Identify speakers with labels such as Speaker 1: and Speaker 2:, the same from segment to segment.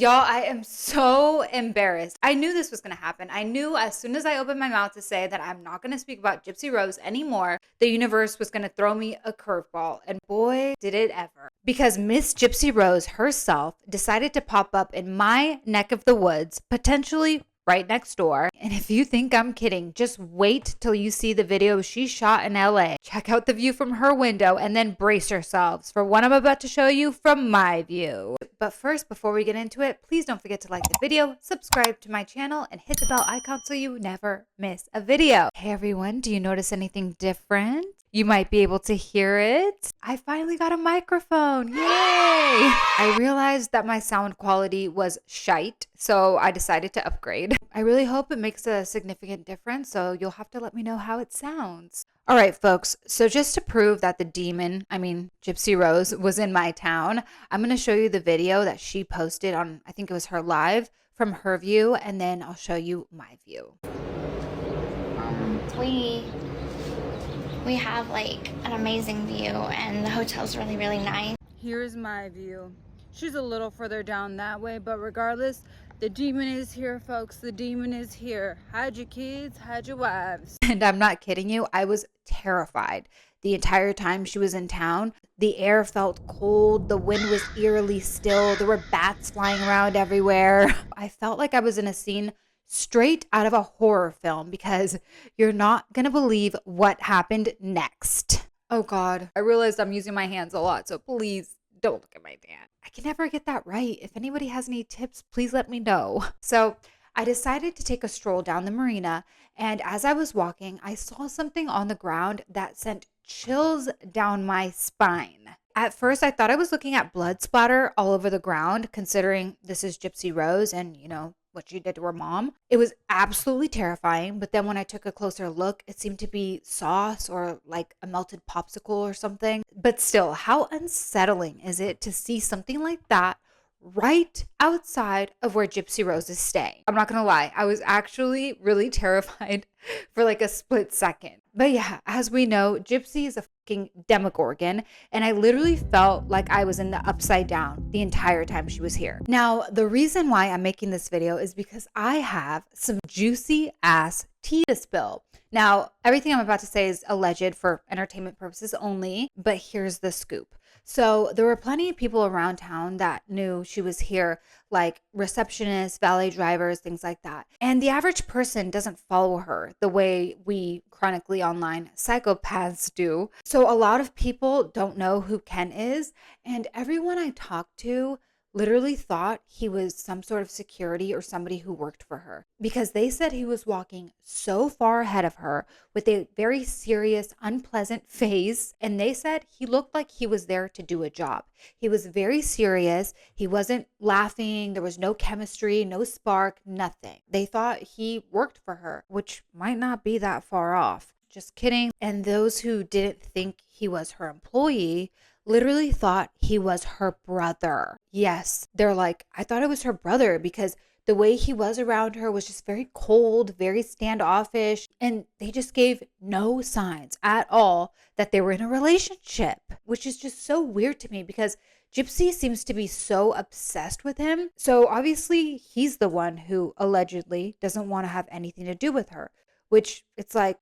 Speaker 1: Y'all, I am so embarrassed. I knew this was going to happen. I knew as soon as I opened my mouth to say that I'm not going to speak about Gypsy Rose anymore, the universe was going to throw me a curveball. And boy, did it ever. Because Miss Gypsy Rose herself decided to pop up in my neck of the woods, potentially right next door. And if you think I'm kidding, just wait till you see the video she shot in LA. Check out the view from her window and then brace yourselves for what I'm about to show you from my view. But first, before we get into it, please don't forget to like the video, subscribe to my channel, and hit the bell icon so you never miss a video. Hey everyone, do you notice anything different? You might be able to hear it. I finally got a microphone. Yay! I realized that my sound quality was shite, so I decided to upgrade. I really hope it makes a significant difference, so you'll have to let me know how it sounds. All right, folks, so just to prove that the demon, Gypsy Rose, was in my town, I'm going to show you the video that she posted on, I think it was her live, from her view, and then I'll show you my view.
Speaker 2: We have like an amazing view, and the hotel's really, really nice.
Speaker 1: Here's my view. She's a little further down that way, but regardless, the demon is here, folks. The demon is here. Hide your kids, hide your wives. And I'm not kidding you. I was terrified the entire time she was in town. The air felt cold. The wind was eerily still. There were bats flying around everywhere. I felt like I was in a scene straight out of a horror film, because you're not going to believe what happened next. Oh God, I realized I'm using my hands a lot, so please don't look at my hand. I can never get that right. If anybody has any tips, please let me know. So I decided to take a stroll down the marina, and as I was walking, I saw something on the ground that sent chills down my spine. At first, I thought I was looking at blood splatter all over the ground, considering this is Gypsy Rose and, what she did to her mom. It was absolutely terrifying, but then when I took a closer look, it seemed to be sauce or like a melted popsicle or something. But still, how unsettling is it to see something like that right outside of where Gypsy Rose is staying? I'm not gonna lie, I was actually really terrified for like a split second. But yeah, as we know, Gypsy is a fucking demogorgon, and I literally felt like I was in the upside down the entire time she was here. Now, the reason why I'm making this video is because I have some juicy ass tea to spill. Now, everything I'm about to say is alleged for entertainment purposes only, but here's the scoop. So there were plenty of people around town that knew she was here, like receptionists, valet drivers, things like that. And the average person doesn't follow her the way we chronically online psychopaths do. So a lot of people don't know who Ken is, and everyone I talked to literally thought he was some sort of security or somebody who worked for her, because they said he was walking so far ahead of her with a very serious, unpleasant face, and they said he looked like he was there to do a job. He was very serious. He wasn't laughing. There was no chemistry, no spark, nothing. They thought he worked for her, which might not be that far off. Just kidding. And those who didn't think he was her employee literally thought he was her brother. Yes, they're like, I thought it was her brother, because the way he was around her was just very cold, very standoffish, and they just gave no signs at all that they were in a relationship, which is just so weird to me, because Gypsy seems to be so obsessed with him. So obviously he's the one who allegedly doesn't want to have anything to do with her, which it's like,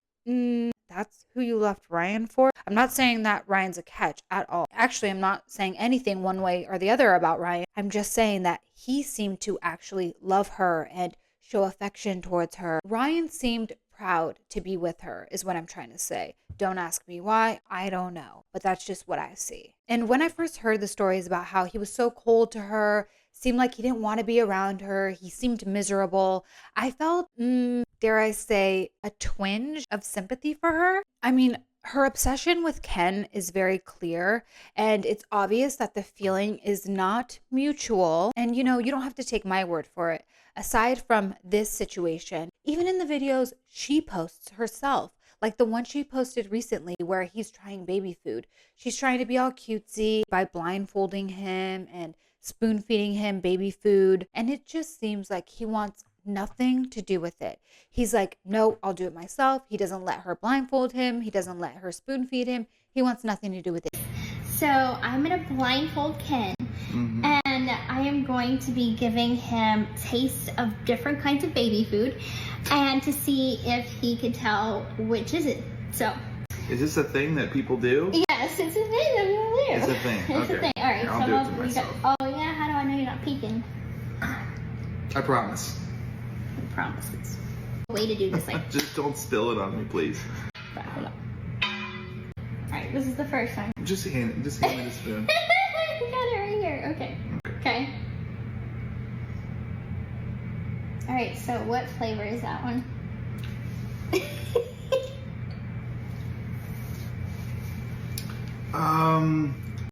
Speaker 1: that's who you left Ryan for? I'm not saying that Ryan's a catch at all. Actually, I'm not saying anything one way or the other about Ryan. I'm just saying that he seemed to actually love her and show affection towards her. Ryan seemed proud to be with her, is what I'm trying to say. Don't ask me why. I don't know. But that's just what I see. And when I first heard the stories about how he was so cold to her, seemed like he didn't want to be around her, he seemed miserable, I felt, dare I say, a twinge of sympathy for her. I mean, her obsession with Ken is very clear, and it's obvious that the feeling is not mutual. And you don't have to take my word for it. Aside from this situation, even in the videos she posts herself, like the one she posted recently where he's trying baby food, she's trying to be all cutesy by blindfolding him and spoon feeding him baby food, and it just seems like he wants nothing to do with it. He's like, no, I'll do it myself. He doesn't let her blindfold him. He doesn't let her spoon feed him. He wants nothing to do with it.
Speaker 2: So I'm gonna blindfold Ken, and and I am going to be giving him tastes of different kinds of baby food and to see if he could tell which is it. So.
Speaker 3: Is this a thing that people do?
Speaker 2: Yes, it's a thing that people do.
Speaker 3: It's a thing.
Speaker 2: It's
Speaker 3: Okay.
Speaker 2: a thing. All right.
Speaker 3: Here, I'll do it to myself.
Speaker 2: Oh yeah. How do I know you're not peeking?
Speaker 3: I promise.
Speaker 2: I promise. It's a way to do this. Like.
Speaker 3: Just don't spill it on me, please.
Speaker 2: Right, hold on. All right. This is the first one.
Speaker 3: Just hand me the spoon.
Speaker 2: You got it right here. Okay. Okay. All right. So what flavor is that one?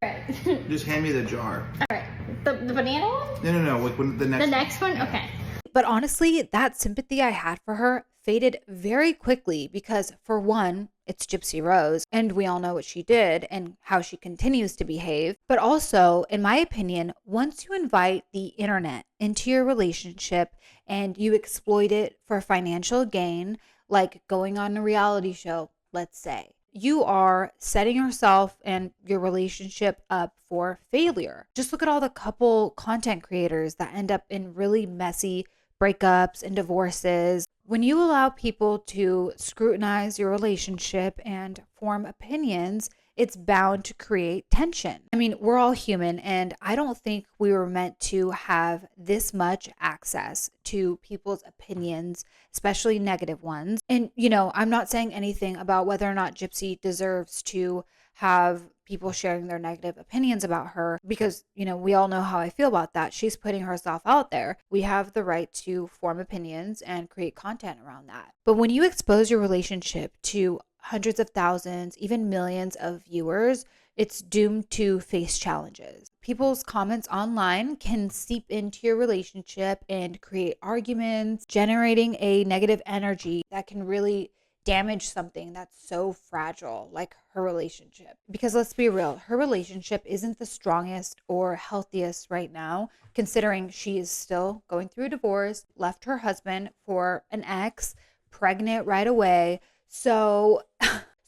Speaker 2: Right.
Speaker 3: Just hand me the jar.
Speaker 2: All right. The banana one?
Speaker 3: No. Like when the next.
Speaker 2: The next one? Okay.
Speaker 1: But honestly, that sympathy I had for her faded very quickly because, for one, it's Gypsy Rose, and we all know what she did and how she continues to behave. But also, in my opinion, once you invite the internet into your relationship and you exploit it for financial gain, like going on a reality show, let's say, you are setting yourself and your relationship up for failure. Just look at all the couple content creators that end up in really messy breakups and divorces. When you allow people to scrutinize your relationship and form opinions, it's bound to create tension. I mean, we're all human, and I don't think we were meant to have this much access to people's opinions, especially negative ones. And, I'm not saying anything about whether or not Gypsy deserves to have people sharing their negative opinions about her because, we all know how I feel about that. She's putting herself out there. We have the right to form opinions and create content around that. But when you expose your relationship to hundreds of thousands, even millions of viewers, it's doomed to face challenges. People's comments online can seep into your relationship and create arguments, generating a negative energy that can really damage something that's so fragile like her relationship. Because let's be real, her relationship isn't the strongest or healthiest right now, considering she is still going through a divorce, left her husband for an ex, pregnant right away. So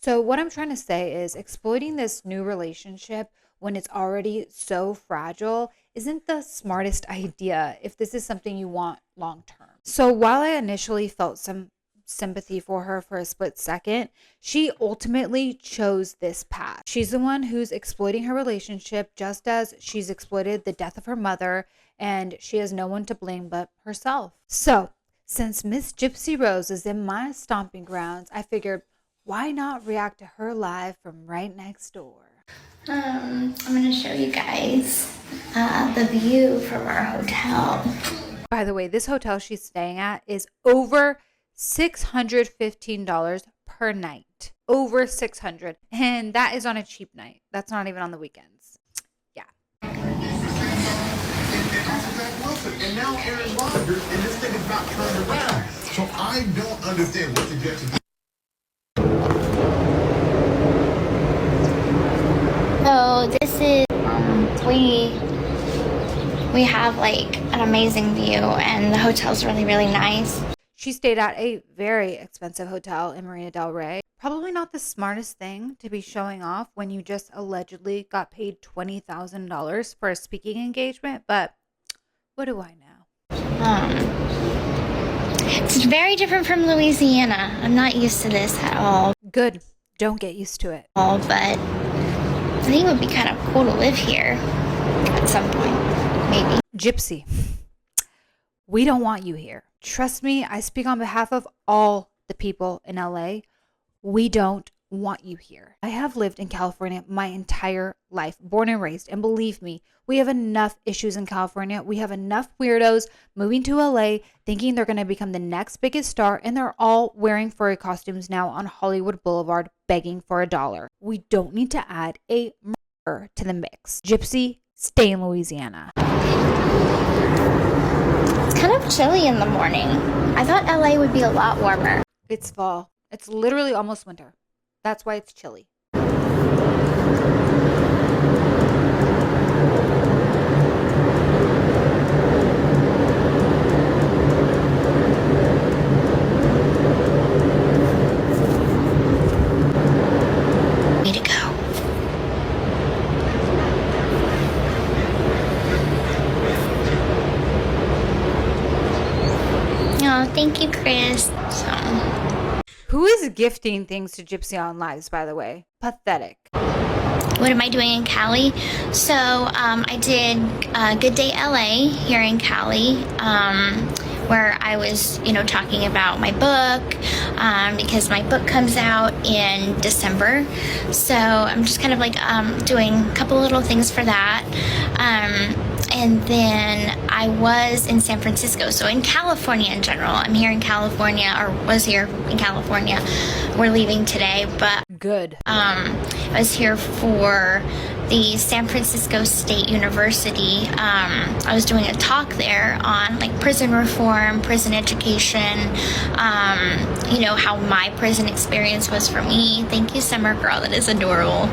Speaker 1: what I'm trying to say is exploiting this new relationship when it's already so fragile isn't the smartest idea if this is something you want long term. So while I initially felt some sympathy for her for a split second, she ultimately chose this path. She's the one who's exploiting her relationship just as she's exploited the death of her mother, and she has no one to blame but herself. So since Miss Gypsy Rose is in my stomping grounds, I figured, why not react to her live from right next door?
Speaker 2: I'm gonna show you guys the view from our hotel.
Speaker 1: By the way, this hotel she's staying at is over $615 per night. Over $600. And that is on a cheap night. That's not even on the weekends. Yeah.
Speaker 4: And now Aaron Rodgers, and this thing is not turned around. So I don't understand what the Jets are doing.
Speaker 2: So this is we have like an amazing view, and the hotel's really, really nice.
Speaker 1: She stayed at a very expensive hotel in Marina del Rey. Probably not the smartest thing to be showing off when you just allegedly got paid $20,000 for a speaking engagement, but what do I know?
Speaker 2: It's very different from Louisiana. I'm not used to this at all.
Speaker 1: Good. Don't get used to it.
Speaker 2: But I think it would be kind of cool to live here at some point, maybe.
Speaker 1: Gypsy, we don't want you here. Trust me, I speak on behalf of all the people in LA. We don't want you here. I have lived in California my entire life, born and raised, and believe me, we have enough issues in California. We have enough weirdos moving to LA thinking they're going to become the next biggest star, and they're all wearing furry costumes now on Hollywood Boulevard begging for $1. We don't need to add a murder to the mix. Gypsy, stay in Louisiana.
Speaker 2: It's kind of chilly in the morning. I thought LA would be a lot warmer.
Speaker 1: It's fall. It's literally almost winter. That's why it's chilly.
Speaker 2: Way to go. Oh, thank you, Chris. So,
Speaker 1: Who is gifting things to Gypsy on Lives, by the way? Pathetic.
Speaker 2: what am I doing in Cali? So I did Good Day LA here in Cali, where I was, talking about my book, because my book comes out in December. So I'm just kind of like doing a couple little things for that. And then I was in San Francisco, so in California in general. I'm here in California, or was here in California. We're leaving today, but
Speaker 1: Good.
Speaker 2: I was here for the San Francisco State University. I was doing a talk there on like prison reform, prison education, how my prison experience was for me. Thank you, Summer Girl. That is adorable.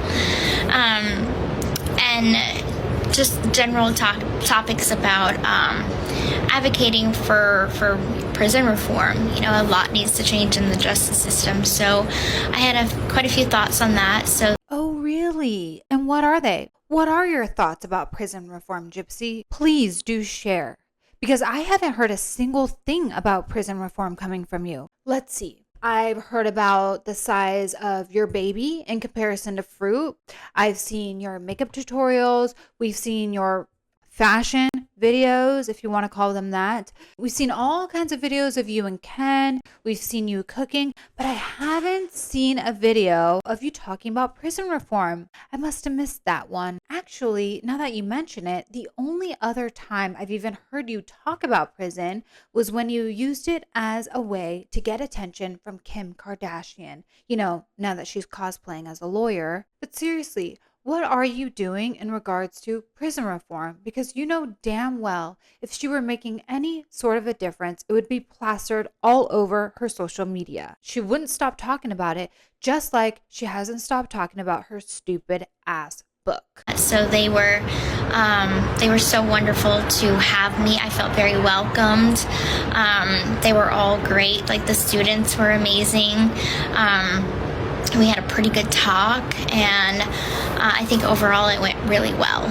Speaker 2: And just general topics about advocating for prison reform. A lot needs to change in the justice system. So I had quite a few thoughts on that. So
Speaker 1: Oh, really? And what are they? What are your thoughts about prison reform, Gypsy? Please do share, because I haven't heard a single thing about prison reform coming from you. Let's see. I've heard about the size of your baby in comparison to fruit. I've seen your makeup tutorials. We've seen your fashion videos, if you want to call them that. We've seen all kinds of videos of you and Ken. We've seen you cooking, but I haven't seen a video of you talking about prison reform. I must have missed that one. Actually, now that you mention it, the only other time I've even heard you talk about prison was when you used it as a way to get attention from Kim Kardashian. Now that she's cosplaying as a lawyer. But seriously, what are you doing in regards to prison reform? Because you know damn well if she were making any sort of a difference, it would be plastered all over her social media. She wouldn't stop talking about it, just like she hasn't stopped talking about her stupid ass book.
Speaker 2: So they were so wonderful to have me. I felt very welcomed. They were all great. Like the students were amazing. We had a pretty good talk, and I think overall it went really well.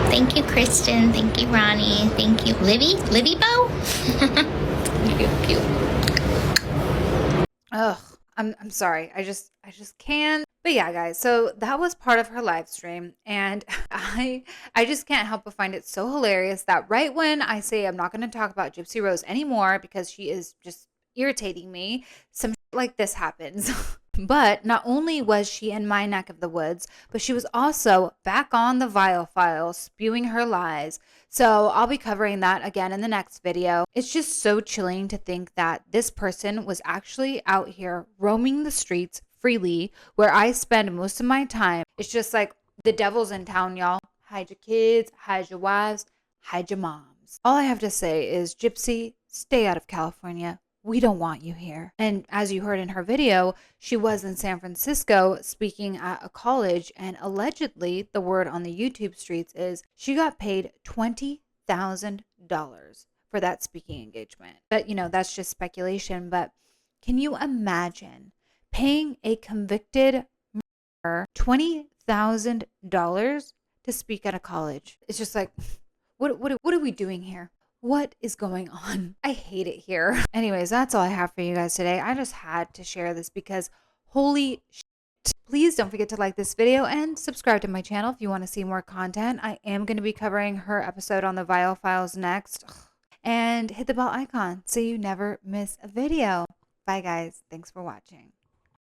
Speaker 2: Thank you, Kristen. Thank you, Ronnie. Thank you, Libby Bo. Cute.
Speaker 1: Ugh, I'm sorry. I just can't. But yeah, guys, so that was part of her live stream, and I just can't help but find it so hilarious that right when I say I'm not going to talk about Gypsy Rose anymore because she is just irritating me, some shit like this happens. But not only was she in my neck of the woods, but she was also back on the Vile File spewing her lies. So I'll be covering that again in the next video. It's just so chilling to think that this person was actually out here roaming the streets freely, where I spend most of my time. It's just like the devil's in town, y'all. Hide your kids, hide your wives, hide your moms. All I have to say is, Gypsy, stay out of California. We don't want you here. And as you heard in her video, she was in San Francisco speaking at a college, and allegedly the word on the YouTube streets is she got paid $20,000 for that speaking engagement. But that's just speculation. But can you imagine paying a convicted murderer $20,000 to speak at a college? It's just like, what are we doing here? What is going on? I hate it here. Anyways, that's all I have for you guys today. I just had to share this because holy shit. Please don't forget to like this video and subscribe to my channel if you want to see more content. I am going to be covering her episode on the Vile Files next. And hit the bell icon so you never miss a video. Bye guys. Thanks for watching.